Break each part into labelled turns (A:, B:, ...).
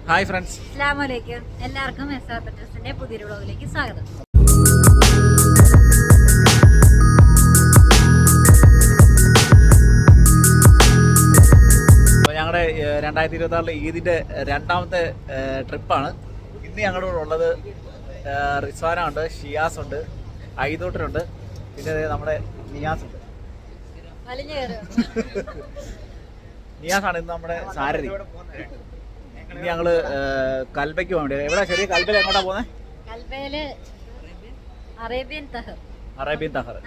A: Hi friends,
B: അസ്സലാമു അലൈക്കും. എല്ലാവർക്കും എസ്ആർ പെട്രോസിന്റെ പുതിയൊരു വ്ളോഗിലേക്ക് സ്വാഗതം.
A: അപ്പോൾ ഞങ്ങളുടെ 2026 ഈദിൻ്റെ രണ്ടാമത്തെ ട്രിപ്പാണ്. ഇന്ന് ഞങ്ങളുടെ ഉള്ളത് റിസ്വാന ഉണ്ട്, ഷിയാസ് ഉണ്ട്, ഐദൂട്ടനുണ്ട്, പിന്നെ നമ്മുടെ നിയാസ് ഉണ്ട്. നിയാസാണ് ഇന്ന് നമ്മുടെ സാരഥി. ഇനി ഞങ്ങള് കൽബയ്ക്ക് പോകേണ്ടി. എവിടെ ചെറിയ കൽബയിൽ എങ്ങോട്ടാ പോകുന്നത്?
B: അറേബ്യൻ തഹർ.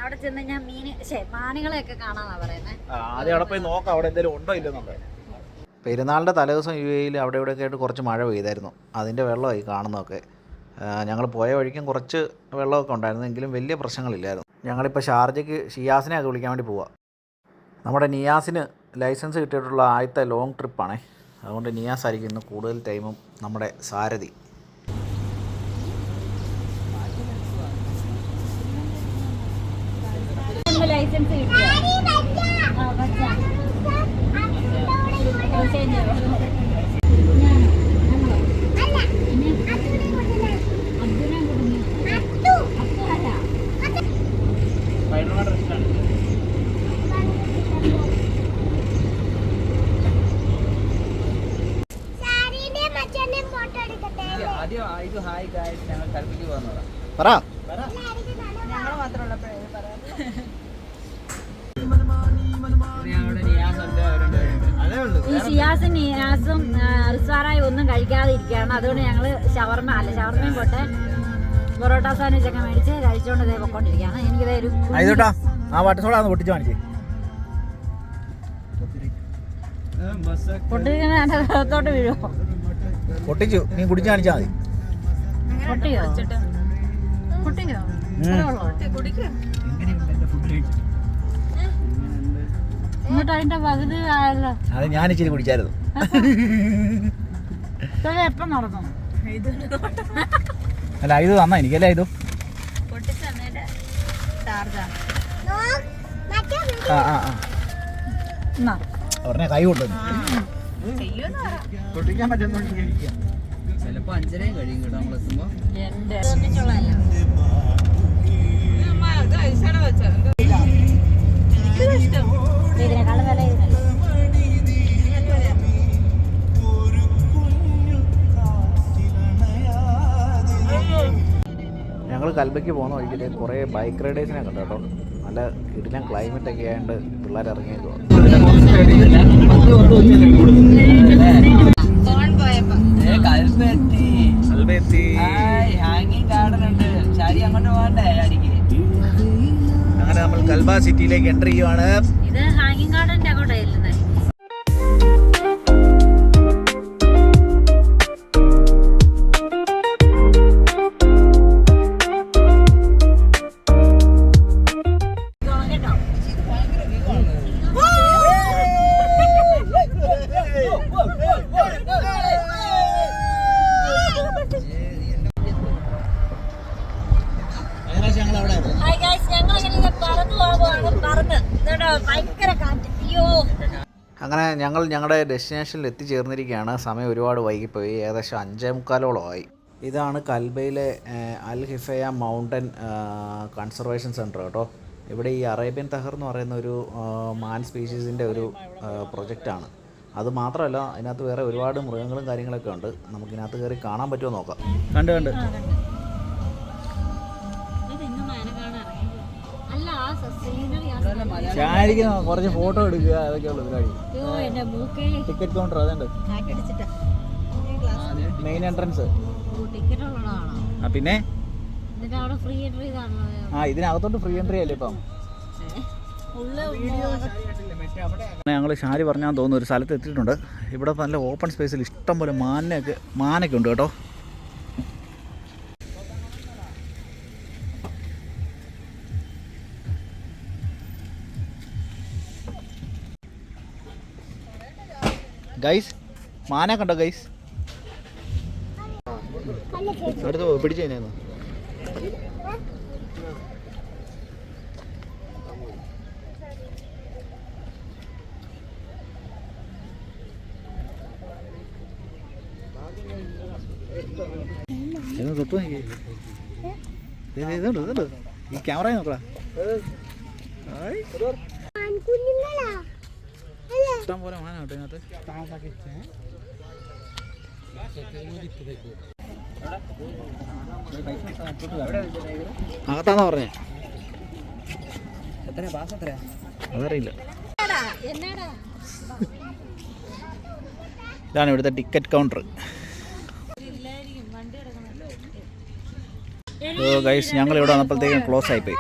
B: അവിടെ ചെന്ന് ഞാൻ മാനുകളെയൊക്കെ കാണാന്നാ പറയുന്നത്.
A: ആദ്യം അവിടെ പോയി നോക്കാം അവിടെ എന്തെങ്കിലും ഉണ്ടോ ഇല്ലെന്നുള്ളത്. പെരുന്നാളിൻ്റെ തലേദിവസം UAE അവിടെ ഇവിടെയൊക്കെ ആയിട്ട് കുറച്ച് മഴ പെയ്തായിരുന്നു. അതിൻ്റെ വെള്ളമായി കാണുന്നതൊക്കെ. ഞങ്ങൾ പോയ വഴിക്കും കുറച്ച് വെള്ളമൊക്കെ ഉണ്ടായിരുന്നു, എങ്കിലും വലിയ പ്രശ്നങ്ങളില്ലായിരുന്നു. ഞങ്ങളിപ്പോൾ ഷാർജയ്ക്ക് ഷിയാസിനെ ഒക്കെ വിളിക്കാൻ വേണ്ടി പോവാം. നമ്മുടെ നിയാസിന് ലൈസൻസ് കിട്ടിയിട്ടുള്ള ആദ്യത്തെ ലോങ് ട്രിപ്പാണേ. അതുകൊണ്ട് നിയാസ് ആയിരിക്കും ഇന്ന് കൂടുതൽ ടൈമും നമ്മുടെ സാരഥി.
B: ലൈസൻസ് ഈ ഷിയാസും നിയാസും റിസ്വാനായി ഒന്നും കഴിക്കാതെ ഇരിക്കുകയാണ്. അതുകൊണ്ട് ഞങ്ങള് ഷവർമയും പോട്ടെ പൊറോട്ട സാൻഡ്വിച്ചൊക്കെ മേടിച്ച് കഴിച്ചോണ്ട് ഇതേ പൊക്കോണ്ടിരിക്കുകയാണ്. എനിക്കിതേ ഒരു പൊട്ടിരിക്കുന്നോട്ട് വീഴുമോ?
A: പൊട്ടിച്ചു, നീ കുടിച്ചു കാണിച്ചാൽ മതി.
B: പൊട്ടിയോ? എന്നിട്ട് അതിന്റെ പകുതി ആയല്ലോ.
A: അത് ഞാൻ ഇച്ചിരി കുടിച്ചായിരുന്നു.
B: എപ്പം നടന്നു?
A: അല്ല ഇത് തന്നാ എനിക്കല്ലേ ഇത്. ഉടനെ കൈ കൊണ്ടുവന്നു. പൊട്ടിക്കാൻ പറ്റുന്ന ചിലപ്പോ 5:30 കഴിയും കേട്ടോ നമ്മളെത്തുമ്പോ. ഞങ്ങൾ കൽബയ്ക്ക് പോകുന്ന വഴിക്കിൽ കുറേ ബൈക്ക് റൈഡേഴ്സിനെ കണ്ടു കേട്ടോ. നല്ല കിടിലൻ ക്ലൈമറ്റ് ഒക്കെ ആയതുകൊണ്ട് പിള്ളേർ ഇറങ്ങിയേക്കുവാ. അങ്ങനെ നമ്മൾ കൽബ സിറ്റിയിലേക്ക് എൻ്റർ ചെയ്യുവാണ്.
B: ഇത് ഹാങ്ങിങ് ഗാർഡന്റെ അങ്ങോട്ടായിരുന്നു.
A: അങ്ങനെ ഞങ്ങൾ ഞങ്ങളുടെ ഡെസ്റ്റിനേഷനിൽ എത്തിച്ചേർന്നിരിക്കുകയാണ്. സമയം ഒരുപാട് വൈകിപ്പോയി, ഏകദേശം 5:45 ഇതാണ് കൽബയിലെ അൽ ഹിഫയ മൗണ്ടൻ കൺസർവേഷൻ സെൻറ്റർ കേട്ടോ. ഇവിടെ ഈ അറേബ്യൻ തഹർ എന്ന് പറയുന്ന ഒരു മാൻ സ്പീഷീസിൻ്റെ ഒരു പ്രൊജക്റ്റാണ്. അത് മാത്രമല്ല, അതിനകത്ത് വേറെ ഒരുപാട് മൃഗങ്ങളും കാര്യങ്ങളൊക്കെ ഉണ്ട്. നമുക്കിതിനകത്ത് കയറി കാണാൻ പറ്റുമോ നോക്കാം. കണ്ട് കുറച്ച് ഫോട്ടോ എടുക്കുക, അതൊക്കെയുള്ള പരിപാടി. ടിക്കറ്റ് കൗണ്ടർ അതുണ്ട്, മെയിൻ എൻട്രൻസ്. പിന്നെ ഇതിനകത്തോട്ട് ഫ്രീ എൻട്രി അല്ലേ ഇപ്പം? ഞങ്ങൾ ഷാരി പറഞ്ഞാൽ തോന്നുന്നു ഒരു സ്ഥലത്ത് എത്തിയിട്ടുണ്ട്. ഇവിടെ നല്ല ഓപ്പൺ സ്പേസിൽ ഇഷ്ടം പോലെ മാനൊക്കെ ഉണ്ട് കേട്ടോ. ഗൈസ്, മാന കണ്ടോ ഗൈസ്? അടുത്ത് പിടിച്ചു കഴിഞ്ഞാൽ തൊട്ട് നോക്കി ഇതുണ്ട് ഈ ക്യാമറ നോക്കടാ. ഇഷ്ടം പോലെ മാന കേട്ടോ ഇതിനകത്ത്. അകത്താന്നാ പറഞ്ഞേ? അതറിയില്ല. ഇതാണ് ഇവിടുത്തെ ടിക്കറ്റ് കൗണ്ടർ. ഗൈസ് ഞങ്ങൾ ഇവിടെ വന്നപ്പോഴത്തേക്കും ക്ലോസ് ആയിപ്പോയി.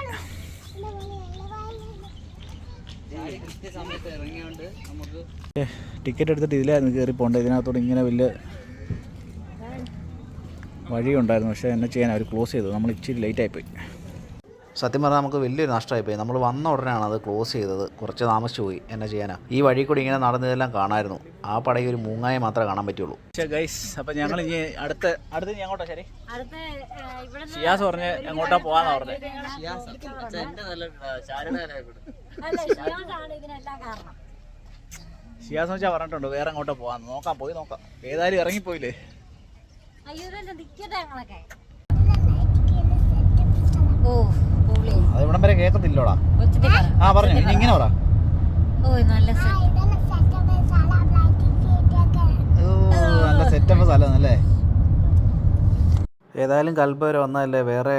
A: ടിക്കറ്റ് എടുത്തിട്ട് ഇതിലായിരുന്നു കയറി പോകേണ്ടത്. ഇതിനകത്തോട് ഇങ്ങനെ വലിയ വഴിയുണ്ടായിരുന്നു, പക്ഷേ എന്നെ ചെയ്യാൻ അവർ ക്ലോസ് ചെയ്തു. നമ്മൾ ഇച്ചിരി ലേറ്റ് ആയിപ്പോയി. സത്യം പറഞ്ഞാൽ നമുക്ക് വലിയൊരു നഷ്ടമായിപ്പോയി. നമ്മൾ വന്ന ഉടനെയാണ് അത് ക്ലോസ് ചെയ്തത്. കുറച്ച് താമസിച്ചു പോയി. എന്നെ ചെയ്യാനാ? ഈ വഴി കൂടി ഇങ്ങനെ നടന്നതെല്ലാം കാണാമായിരുന്നു. ആ പടയിൽ ഒരു മൂങ്ങായെ മാത്രമേ കാണാൻ പറ്റുള്ളൂ. പക്ഷേ ഗൈസ്, അപ്പം ഞങ്ങൾ ഇനി അടുത്ത എങ്ങോട്ടാ? ശരി, ഷിയാസ് പറഞ്ഞ് എങ്ങോട്ടാ പോകാന്നാ പറഞ്ഞത്. ഷിയാസ് വെച്ചാൽ പറഞ്ഞിട്ടുണ്ട് വേറെ എങ്ങോട്ടാ പോകാന്ന്. നോക്കാം, പോയി നോക്കാം. ഏതായാലും ഇറങ്ങിപ്പോയില്ലേ. അത് ഇവിടം വരെ കേൾക്കത്തില്ലോടാ. ആ പറഞ്ഞു, ഇനി ഇങ്ങനെ പറ. നല്ല സെറ്റപ്പ് സ്ഥലം അല്ലേ. ഏതായാലും കൽബ വരെ വന്നതല്ലേ, വേറെ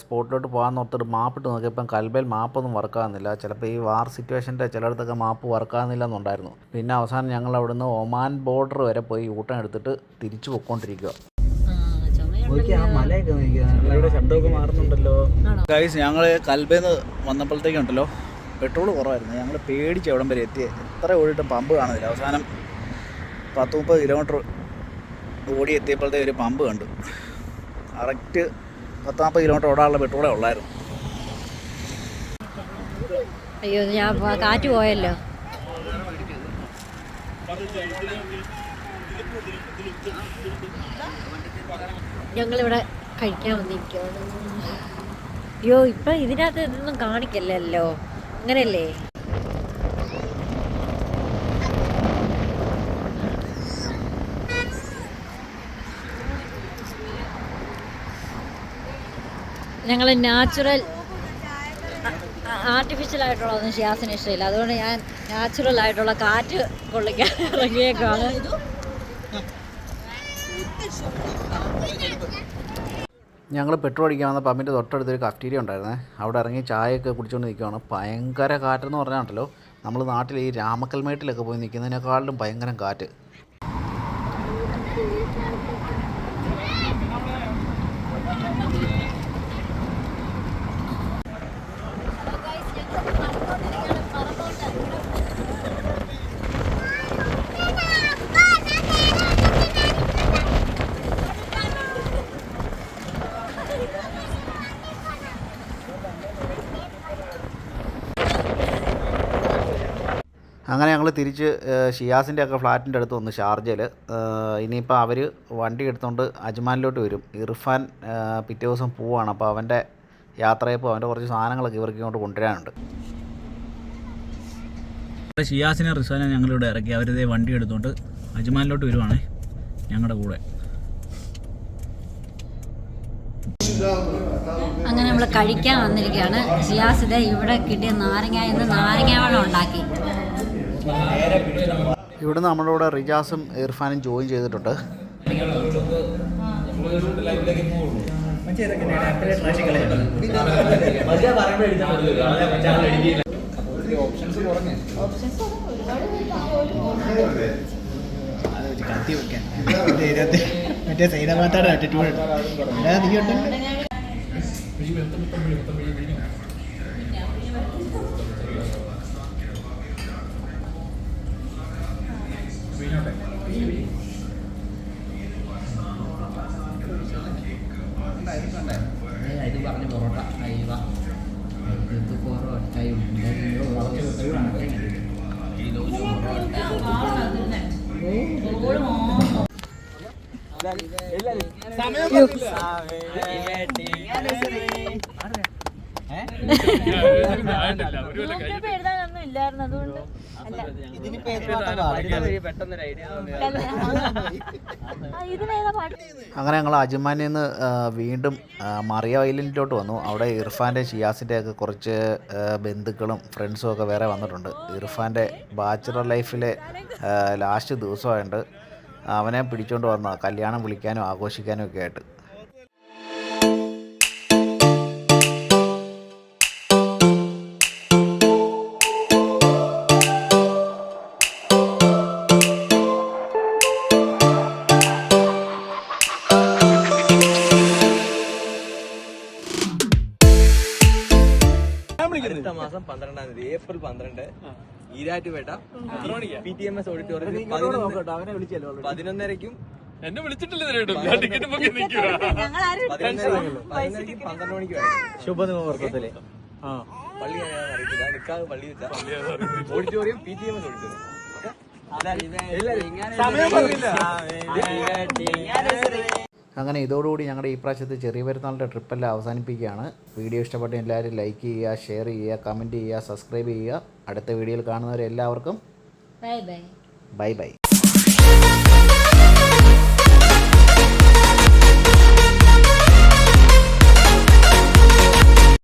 A: സ്പോട്ടിലോട്ട് പോകാൻ ഓർത്തിട്ട് മാപ്പിട്ട് നോക്കിയപ്പം കൽബയിൽ മാപ്പൊന്നും വർക്കാകുന്നില്ല. ചിലപ്പോൾ ഈ വാർ സിറ്റുവേഷൻ്റെ ചിലയിടത്തൊക്കെ മാപ്പ് വർക്കാകുന്നില്ല എന്നുണ്ടായിരുന്നു. പിന്നെ അവസാനം ഞങ്ങൾ അവിടുന്ന് ഒമാൻ ബോർഡർ വരെ പോയി ഊട്ടം എടുത്തിട്ട് തിരിച്ചു പൊയ്ക്കൊണ്ടിരിക്കുക. ശബ്ദമൊക്കെ മാറുന്നുണ്ടല്ലോ ഗൈസ്. ഞങ്ങൾ കൽബേന്ന് വന്നപ്പോഴത്തേക്കുണ്ടല്ലോ പെട്രോൾ കുറവായിരുന്നു. ഞങ്ങൾ പേടിച്ച് എവിടം വരെ എത്തി. എത്ര ഓടിയിട്ടും പമ്പ് കാണുന്നില്ല. അവസാനം 10-30 കിലോമീറ്റർ ഓടി എത്തിയപ്പോഴത്തേക്ക് ഒരു പമ്പ് കണ്ടു. കറക്റ്റ് 10-40 കിലോമീറ്റർ ഓടാനുള്ള പെട്രോളേ ഉള്ളായിരുന്നു.
B: അയ്യോ, ഞാൻ കാറ്റ് പോയല്ലോ. ഞങ്ങളിവിടെ കഴിക്കാൻ വന്നിരിക്കുകയാണ്. അയ്യോ, ഇപ്പം ഇതിനകത്ത് ഇതൊന്നും കാണിക്കല്ലോ, അങ്ങനെയല്ലേ? ഞങ്ങൾ നാച്ചുറൽ, ആർട്ടിഫിഷ്യൽ ആയിട്ടുള്ളതൊന്നും ഷിയാസിന് ഇഷ്ടമില്ല. അതുകൊണ്ട് ഞാൻ നാച്ചുറൽ ആയിട്ടുള്ള കാറ്റ് കൊള്ളിക്കാൻ ഇറങ്ങിയേക്കാണ്.
A: ഞങ്ങൾ പെട്രോൾ അടിക്കാൻ വന്ന പമ്പിൻ്റെ തൊട്ടടുത്തൊരു കഫ്റ്റീരിയ ഉണ്ടായിരുന്നേ. അവിടെ ഇറങ്ങി ചായയൊക്കെ കുടിച്ചുകൊണ്ട് നിൽക്കുകയാണ്. ഭയങ്കര കാറ്റെന്ന് പറഞ്ഞാണ്ടല്ലോ, നമ്മൾ നാട്ടിൽ ഈ രാമക്കൽമേട്ടിലൊക്കെ പോയി നിൽക്കുന്നതിനേക്കാളും ഭയങ്കര കാറ്റ്. അങ്ങനെ ഞങ്ങൾ തിരിച്ച് ഷിയാസിൻ്റെ ഒക്കെ ഫ്ലാറ്റിൻ്റെ അടുത്ത് വന്നു, ഷാർജയിൽ. ഇനിയിപ്പോൾ അവർ വണ്ടി എടുത്തുകൊണ്ട് അജ്മാനിലോട്ട് വരും. ഇർഫാൻ പിറ്റേ ദിവസം പോവുകയാണ്. അപ്പോൾ അവൻ്റെ യാത്രയപ്പോൾ അവൻ്റെ കുറച്ച് സാധനങ്ങളൊക്കെ ഇവർക്ക് ഇങ്ങോട്ട് കൊണ്ടുവരാനുണ്ട്. ഷിയാസിനെ റിസാനെ ഞങ്ങളിവിടെ ഇറക്കി. അവരിതേ വണ്ടി എടുത്തുകൊണ്ട് അജ്മാനിലോട്ട് വരുവാണേ ഞങ്ങളുടെ കൂടെ.
B: അങ്ങനെ നമ്മൾ കഴിക്കാൻ വന്നിരിക്കുകയാണ്. ഷിയാസ് ഇതേ ഇവിടെ കിട്ടിയ നാരങ്ങ വെള്ളം ഉണ്ടാക്കി.
A: ഇവിടുന്ന് നമ്മുടെ കൂടെ റിജാസും ഇർഫാനും ജോയിൻ ചെയ്തിട്ടുണ്ട്. മറ്റേ സൈനമാത്താടെ ആറ്റിറ്റ്യൂഡ്
C: ഇത് പറഞ്ഞ പൊറോട്ട അയവ ഇത് പൊറോട്ടയും
B: ഇല്ലായിരുന്നു അതുകൊണ്ട് അല്ല
C: പെട്ടെന്നൊരു ഐഡിയ
B: ഇതിനേതാ പാട്ട്
A: അങ്ങനെ ഞങ്ങൾ അജ്മാനിൽ നിന്ന് വീണ്ടും മറിയ ഐലൻഡിലോട്ട് വന്നു. അവിടെ ഇർഫാൻ്റെ ഷിയാസിൻ്റെ ഒക്കെ കുറച്ച് ബന്ധുക്കളും ഫ്രണ്ട്സും ഒക്കെ വേറെ വന്നിട്ടുണ്ട്. ഇർഫാൻ്റെ ബാച്ചുലർ ലൈഫിലെ ലാസ്റ്റ് ദിവസമായിട്ട് അവനെ പിടിച്ചുകൊണ്ട് വന്ന കല്യാണം വിളിക്കാനും ആഘോഷിക്കാനും ഒക്കെ ആയിട്ട്.
C: അടുത്ത മാസം 12-ാം തീയതി ഏപ്രിൽ 12 ഈരാറ്റുപേട്ട PTMS ഓഡിറ്റോറിയത്തിൽ 11:30
D: എന്നെ വിളിച്ചിട്ടില്ല ടിക്കറ്റ് ബുക്ക് നിൽക്കുക
C: 12 മണിക്ക് വരാം.
A: ശുഭമുഹൂർത്തത്തില്
C: പള്ളി അറിയില്ല, നിക്കാതെ പള്ളി വെച്ചാ ഓഡിറ്റോറിയം PTMS ഓഡിറ്റോറിയം.
A: അങ്ങനെ ഇതോടുകൂടി ഞങ്ങളുടെ ഈ പ്രാവശ്യത്തെ ചെറിയ പെരുന്നാളിൻ്റെ ട്രിപ്പെല്ലാം അവസാനിപ്പിക്കുകയാണ്. വീഡിയോ ഇഷ്ടപ്പെട്ട എല്ലാവരും ലൈക്ക് ചെയ്യുക, ഷെയർ ചെയ്യുക, കമൻറ്റ് ചെയ്യുക, സബ്സ്ക്രൈബ് ചെയ്യുക. അടുത്ത വീഡിയോയിൽ കാണുന്നവരെല്ലാവർക്കും
B: ബൈ ബൈ.
A: Bye bye.